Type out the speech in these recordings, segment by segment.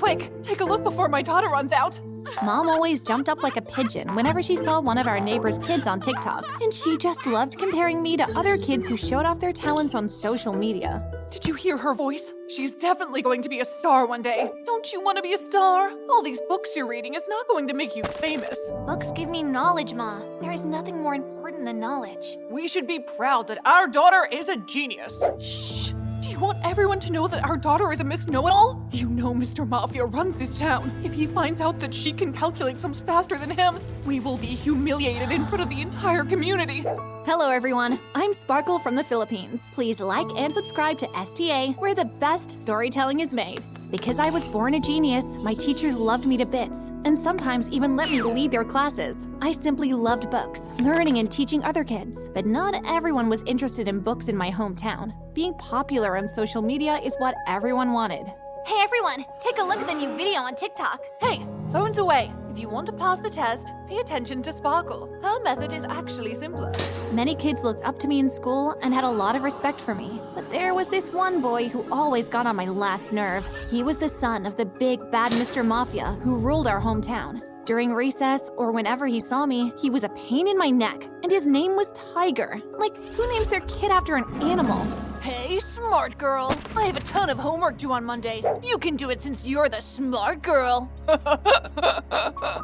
Quick, take a look before my daughter runs out. Mom always jumped up like a pigeon whenever she saw one of our neighbor's kids on TikTok, and she just loved comparing me to other kids who showed off their talents on social media. Did you hear her voice? She's definitely going to be a star one day. Don't you want to be a star? All these books you're reading is not going to make you famous. Books give me knowledge, Ma. There is nothing more important than knowledge. We should be proud that our daughter is a genius. Shh. Do you want everyone to know that our daughter is a Miss Know-It-All? You know Mr. Mafia runs this town. If he finds out that she can calculate sums faster than him, we will be humiliated in front of the entire community. Hello everyone, I'm Sparkle from the Philippines. Please like and subscribe to STA, where the best storytelling is made. Because I was born a genius, my teachers loved me to bits, and sometimes even let me lead their classes. I simply loved books, learning and teaching other kids, but not everyone was interested in books in my hometown. Being popular on social media is what everyone wanted. Hey everyone, take a look at the new video on TikTok. Hey, phones away. If you want to pass the test, pay attention to Sparkle. Her method is actually simpler. Many kids looked up to me in school and had a lot of respect for me. But there was this one boy who always got on my last nerve. He was the son of the big bad Mr. Mafia who ruled our hometown. During recess or whenever he saw me, he was a pain in my neck, and his name was Tiger. Like, who names their kid after an animal? Hey, smart girl. I have a ton of homework due on Monday. You can do it since you're the smart girl.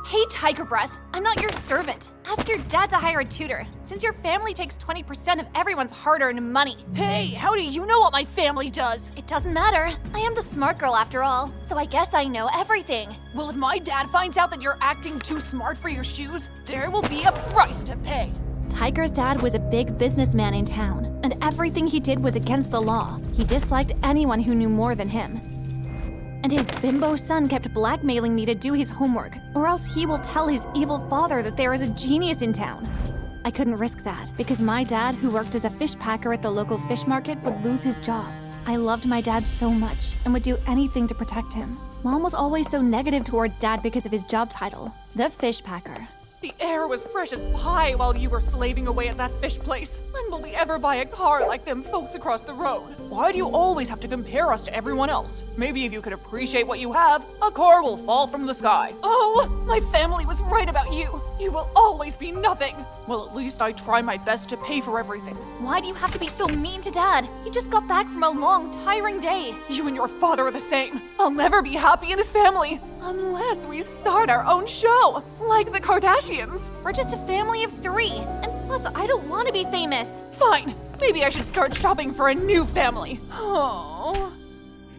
Hey Tiger Breath, I'm not your servant. Ask your dad to hire a tutor, since your family takes 20% of everyone's hard-earned money. Hey, how do you know what my family does? It doesn't matter. I am the smart girl after all, so I guess I know everything. Well, if my dad finds out that you're acting too smart for your shoes, there will be a price to pay. Tiger's dad was a big businessman in town, and everything he did was against the law. He disliked anyone who knew more than him. And his bimbo son kept blackmailing me to do his homework, or else he will tell his evil father that there is a genius in town. I couldn't risk that, because my dad, who worked as a fish packer at the local fish market, would lose his job. I loved my dad so much, and would do anything to protect him. Mom was always so negative towards Dad because of his job title, the fish packer. The air was fresh as pie while you were slaving away at that fish place. When will we ever buy a car like them folks across the road? Why do you always have to compare us to everyone else? Maybe if you could appreciate what you have, a car will fall from the sky. Oh, my family was right about you. You will always be nothing. Well, at least I try my best to pay for everything. Why do you have to be so mean to Dad? He just got back from a long, tiring day. You and your father are the same. I'll never be happy in this family unless we start our own show, like the Kardashians. We're just a family of 3, and plus I don't want to be famous. Fine, maybe I should start shopping for a new family. Oh.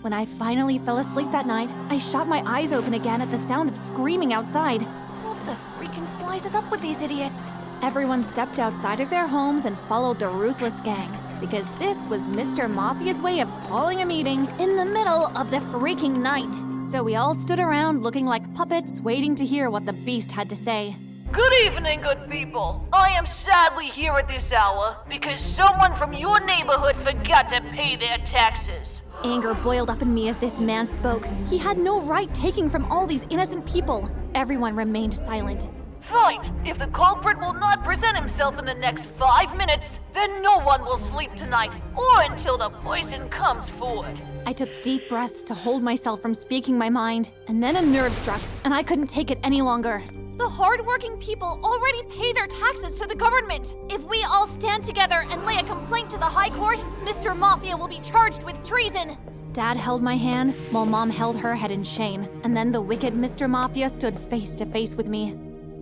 When I finally fell asleep that night, I shot my eyes open again at the sound of screaming outside. What the freaking flies is up with these idiots? Everyone stepped outside of their homes and followed the ruthless gang, because this was Mr. Mafia's way of calling a meeting in the middle of the freaking night. So we all stood around looking like puppets, waiting to hear what the beast had to say. Good evening, good people. I am sadly here at this hour because someone from your neighborhood forgot to pay their taxes. Anger boiled up in me as this man spoke. He had no right taking from all these innocent people. Everyone remained silent. Fine. If the culprit will not present himself in the next 5 minutes, then no one will sleep tonight, or until the poison comes forward. I took deep breaths to hold myself from speaking my mind, and then a nerve struck, and I couldn't take it any longer. The hardworking people already pay their taxes to the government. If we all stand together and lay a complaint to the High Court, Mr. Mafia will be charged with treason. Dad held my hand, while Mom held her head in shame, and then the wicked Mr. Mafia stood face to face with me.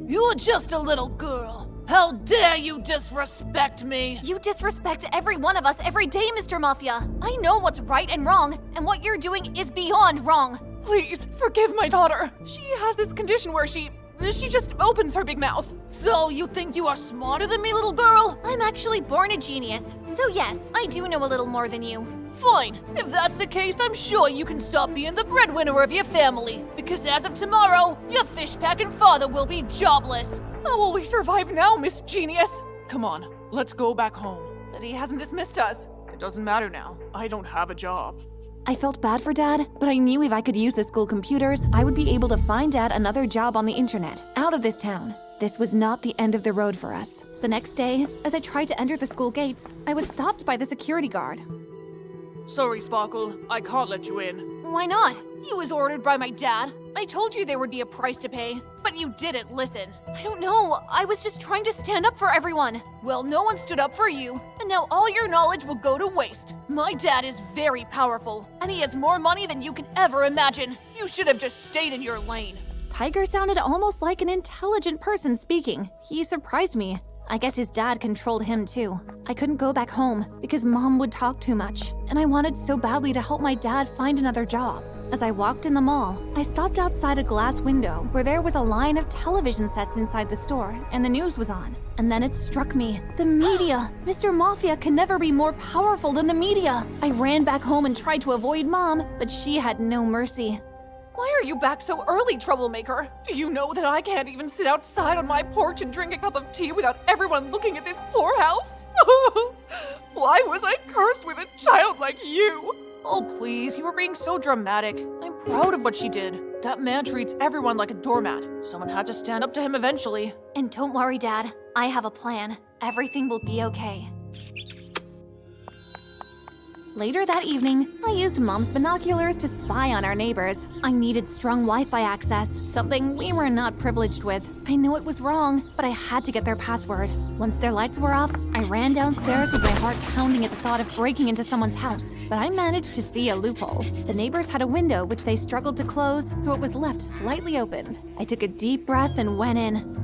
You're just a little girl. How dare you disrespect me? You disrespect every one of us every day, Mr. Mafia. I know what's right and wrong, and what you're doing is beyond wrong. Please, forgive my daughter. She has this condition where she just opens her big mouth. So you think you are smarter than me, little girl? I'm actually born a genius. So yes, I do know a little more than you. Fine. If that's the case, I'm sure you can stop being the breadwinner of your family. Because as of tomorrow, your fish-packing father will be jobless. How will we survive now, Miss Genius? Come on, let's go back home. But he hasn't dismissed us. It doesn't matter now. I don't have a job. I felt bad for Dad, but I knew if I could use the school computers, I would be able to find Dad another job on the internet, out of this town. This was not the end of the road for us. The next day, as I tried to enter the school gates, I was stopped by the security guard. Sorry, Sparkle. I can't let you in. Why not? You was ordered by my dad. I told you there would be a price to pay, but you didn't listen. I don't know. I was just trying to stand up for everyone. Well, no one stood up for you, and now all your knowledge will go to waste. My dad is very powerful, and he has more money than you can ever imagine. You should have just stayed in your lane. Tiger sounded almost like an intelligent person speaking. He surprised me. I guess his dad controlled him too. I couldn't go back home because Mom would talk too much, and I wanted so badly to help my dad find another job. As I walked in the mall, I stopped outside a glass window where there was a line of television sets inside the store, and the news was on. And then it struck me. The media! Mr. Mafia can never be more powerful than the media! I ran back home and tried to avoid Mom, but she had no mercy. Why are you back so early, troublemaker? Do you know that I can't even sit outside on my porch and drink a cup of tea without everyone looking at this poor house? Why was I cursed with a child like you? Oh, please, you were being so dramatic. I'm proud of what she did. That man treats everyone like a doormat. Someone had to stand up to him eventually. And don't worry, Dad. I have a plan. Everything will be okay. Later that evening, I used Mom's binoculars to spy on our neighbors. I needed strong Wi-Fi access, something we were not privileged with. I know it was wrong, but I had to get their password. Once their lights were off, I ran downstairs with my heart pounding at the thought of breaking into someone's house. But I managed to see a loophole. The neighbors had a window which they struggled to close, so it was left slightly open. I took a deep breath and went in.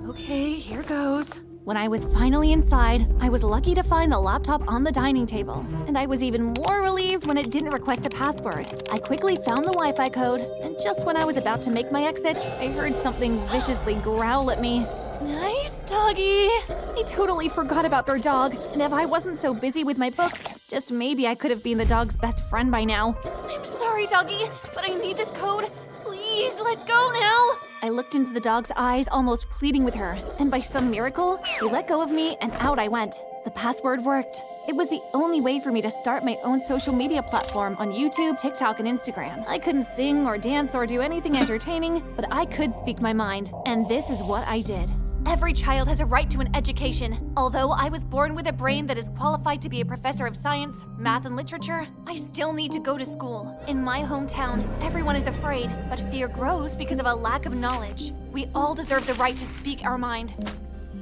Okay, here goes. When I was finally inside, I was lucky to find the laptop on the dining table, and I was even more relieved when it didn't request a password. I quickly found the Wi-Fi code, and just when I was about to make my exit, I heard something viciously growl at me. Nice, doggy. I totally forgot about their dog, and if I wasn't so busy with my books, just maybe I could have been the dog's best friend by now. I'm sorry, doggy, but I need this code. Please let go now. I looked into the dog's eyes, almost pleading with her, and by some miracle, she let go of me and out I went. The password worked. It was the only way for me to start my own social media platform on YouTube, TikTok, and Instagram. I couldn't sing or dance or do anything entertaining, but I could speak my mind, and this is what I did. Every child has a right to an education. Although I was born with a brain that is qualified to be a professor of science, math, and literature, I still need to go to school. In my hometown, everyone is afraid, but fear grows because of a lack of knowledge. We all deserve the right to speak our mind.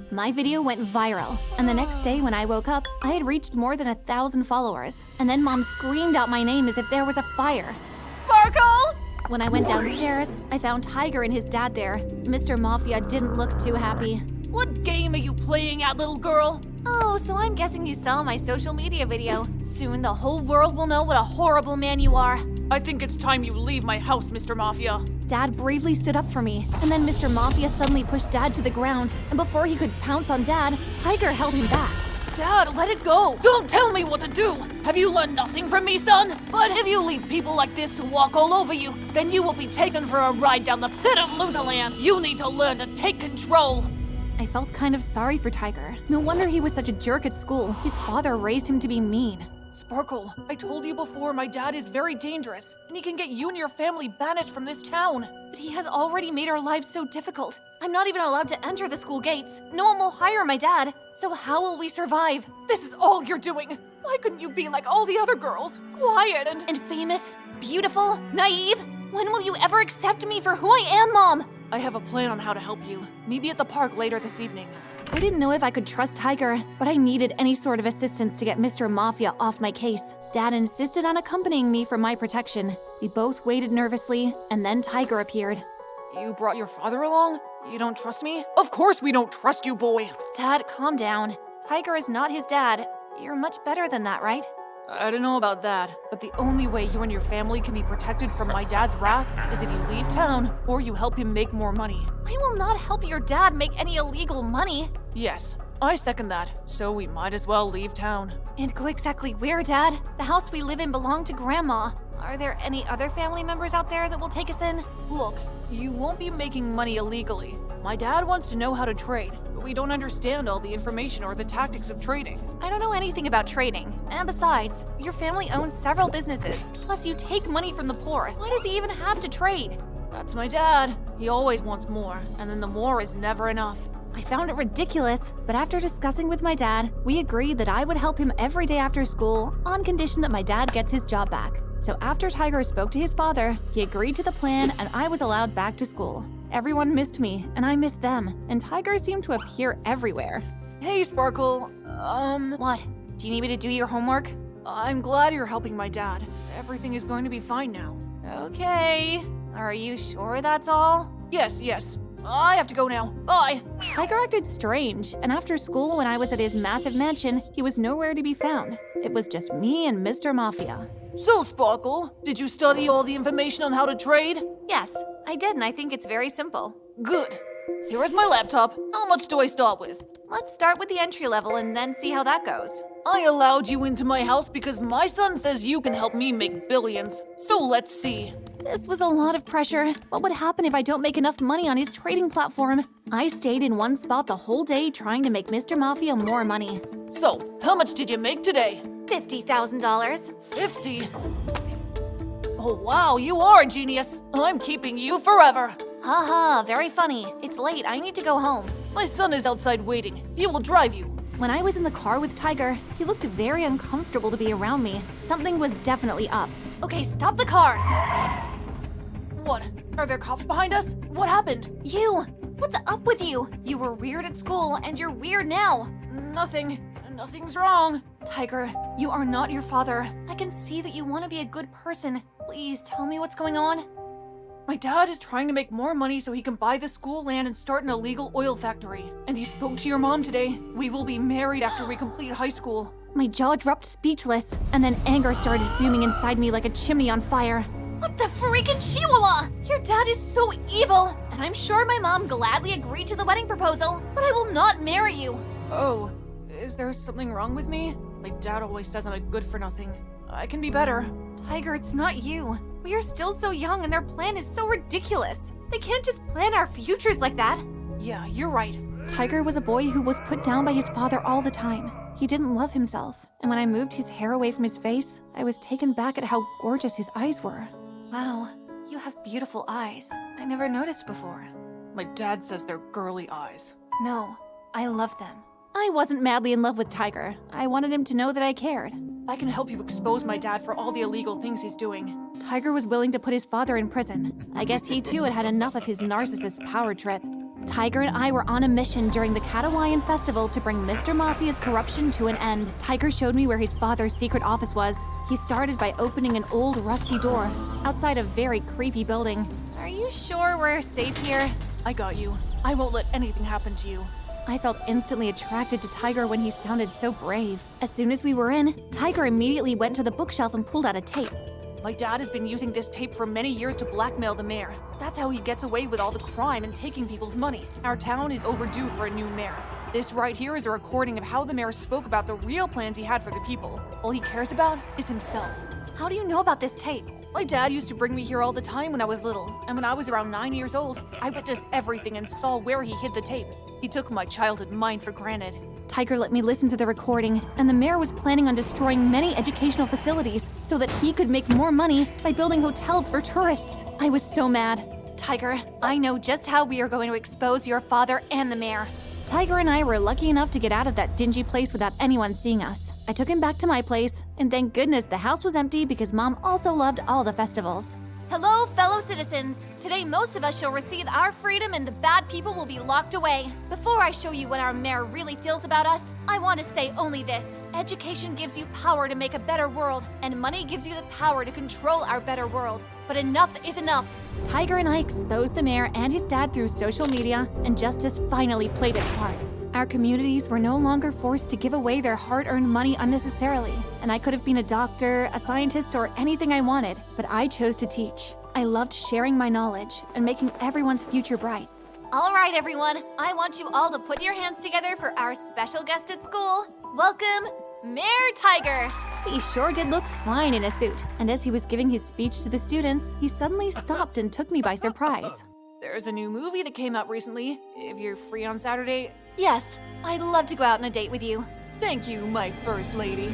My video went viral, and the next day when I woke up, I had reached more than 1,000 followers. And then Mom screamed out my name as if there was a fire. Sparkle! When I went downstairs, I found Tiger and his dad there. Mr. Mafia didn't look too happy. What game are you playing at, little girl? Oh, so I'm guessing you saw my social media video. Soon the whole world will know what a horrible man you are. I think it's time you leave my house, Mr. Mafia. Dad bravely stood up for me, and then Mr. Mafia suddenly pushed Dad to the ground, and before he could pounce on Dad, Tiger held him back. Dad, let it go. Don't tell me what to do. Have you learned nothing from me, son? But if you leave people like this to walk all over you, then you will be taken for a ride down the pit of Loserland. You need to learn to take control. I felt kind of sorry for Tiger. No wonder he was such a jerk at school. His father raised him to be mean. Sparkle, I told you before my dad is very dangerous, and he can get you and your family banished from this town. But he has already made our lives so difficult. I'm not even allowed to enter the school gates. No one will hire my dad. So how will we survive? This is all you're doing. Why couldn't you be like all the other girls? Quiet and famous, beautiful, naive? When will you ever accept me for who I am, Mom? I have a plan on how to help you. Meet me at the park later this evening. I didn't know if I could trust Tiger, but I needed any sort of assistance to get Mr. Mafia off my case. Dad insisted on accompanying me for my protection. We both waited nervously, and then Tiger appeared. You brought your father along? You don't trust me? Of course we don't trust you, boy. Dad, calm down. Tiger is not his dad. You're much better than that, right? I don't know about that, but the only way you and your family can be protected from my dad's wrath is if you leave town or you help him make more money. I will not help your dad make any illegal money. Yes, I second that, so we might as well leave town. And go exactly where, Dad? The house we live in belonged to Grandma. Are there any other family members out there that will take us in? Look, you won't be making money illegally. My dad wants to know how to trade, but we don't understand all the information or the tactics of trading. I don't know anything about trading. And besides, your family owns several businesses. Plus, you take money from the poor. Why does he even have to trade? That's my dad. He always wants more, and then the more is never enough. I found it ridiculous, but after discussing with my dad, we agreed that I would help him every day after school on condition that my dad gets his job back. So after Tiger spoke to his father, he agreed to the plan and I was allowed back to school. Everyone missed me, and I missed them, and Tiger seemed to appear everywhere. Hey, Sparkle. What? Do you need me to do your homework? I'm glad you're helping my dad. Everything is going to be fine now. Okay. Are you sure that's all? Yes. I have to go now. Bye. Tiger acted strange, and after school when I was at his massive mansion, he was nowhere to be found. It was just me and Mr. Mafia. So, Sparkle, did you study all the information on how to trade? Yes, I did, and I think it's very simple. Good. Here is my laptop. How much do I start with? Let's start with the entry level and then see how that goes. I allowed you into my house because my son says you can help me make billions. So let's see. This was a lot of pressure. What would happen if I don't make enough money on his trading platform? I stayed in one spot the whole day trying to make Mr. Mafia more money. So, how much did you make today? $50,000. 50? Oh wow, you are a genius. I'm keeping you forever. Haha, very funny. It's late, I need to go home. My son is outside waiting. He will drive you. When I was in the car with Tiger, he looked very uncomfortable to be around me. Something was definitely up. Okay, stop the car. What? Are there cops behind us? What happened? You! What's up with you? You were weird at school, and you're weird now. Nothing's wrong. Tiger, you are not your father. I can see that you want to be a good person. Please tell me what's going on. My dad is trying to make more money so he can buy the school land and start an illegal oil factory. And he spoke to your mom today. We will be married after we complete high school. My jaw dropped speechless, and then anger started fuming inside me like a chimney on fire. What the freaking chihuahua? Your dad is so evil, and I'm sure my mom gladly agreed to the wedding proposal, but I will not marry you. Oh, is there something wrong with me? My dad always says I'm a good for nothing. I can be better. Tiger, it's not you. We are still so young and their plan is so ridiculous. They can't just plan our futures like that. Yeah, you're right. Tiger was a boy who was put down by his father all the time. He didn't love himself, and when I moved his hair away from his face, I was taken back at how gorgeous his eyes were. Wow, you have beautiful eyes. I never noticed before. My dad says they're girly eyes. No, I love them. I wasn't madly in love with Tiger. I wanted him to know that I cared. I can help you expose my dad for all the illegal things he's doing. Tiger was willing to put his father in prison. I guess he too had had enough of his narcissist power trip. Tiger and I were on a mission during the Katawayan festival to bring Mr. Mafia's corruption to an end. Tiger showed me where his father's secret office was. He started by opening an old rusty door outside a very creepy building. Are you sure we're safe here? I got you. I won't let anything happen to you. I felt instantly attracted to Tiger when he sounded so brave. As soon as we were in, Tiger immediately went to the bookshelf and pulled out a tape. My dad has been using this tape for many years to blackmail the mayor. That's how he gets away with all the crime and taking people's money. Our town is overdue for a new mayor. This right here is a recording of how the mayor spoke about the real plans he had for the people. All he cares about is himself. How do you know about this tape? My dad used to bring me here all the time when I was little, and when I was around 9 years old, I witnessed everything and saw where he hid the tape. He took my childhood mind for granted. Tiger let me listen to the recording, and the mayor was planning on destroying many educational facilities so that he could make more money by building hotels for tourists. I was so mad. Tiger, I know just how we are going to expose your father and the mayor. Tiger and I were lucky enough to get out of that dingy place without anyone seeing us. I took him back to my place, and thank goodness the house was empty because Mom also loved all the festivals. Hello, fellow citizens. Today, most of us shall receive our freedom and the bad people will be locked away. Before I show you what our mayor really feels about us, I want to say only this. Education gives you power to make a better world, and money gives you the power to control our better world. But enough is enough. Tiger and I exposed the mayor and his dad through social media, and justice finally played its part. Our communities were no longer forced to give away their hard-earned money unnecessarily, and I could have been a doctor, a scientist, or anything I wanted, but I chose to teach. I loved sharing my knowledge and making everyone's future bright. All right, everyone. I want you all to put your hands together for our special guest at school. Welcome, Mayor Tiger. He sure did look fine in a suit, and as he was giving his speech to the students, he suddenly stopped and took me by surprise. There's a new movie that came out recently. If you're free on Saturday... Yes, I'd love to go out on a date with you. Thank you, my first lady.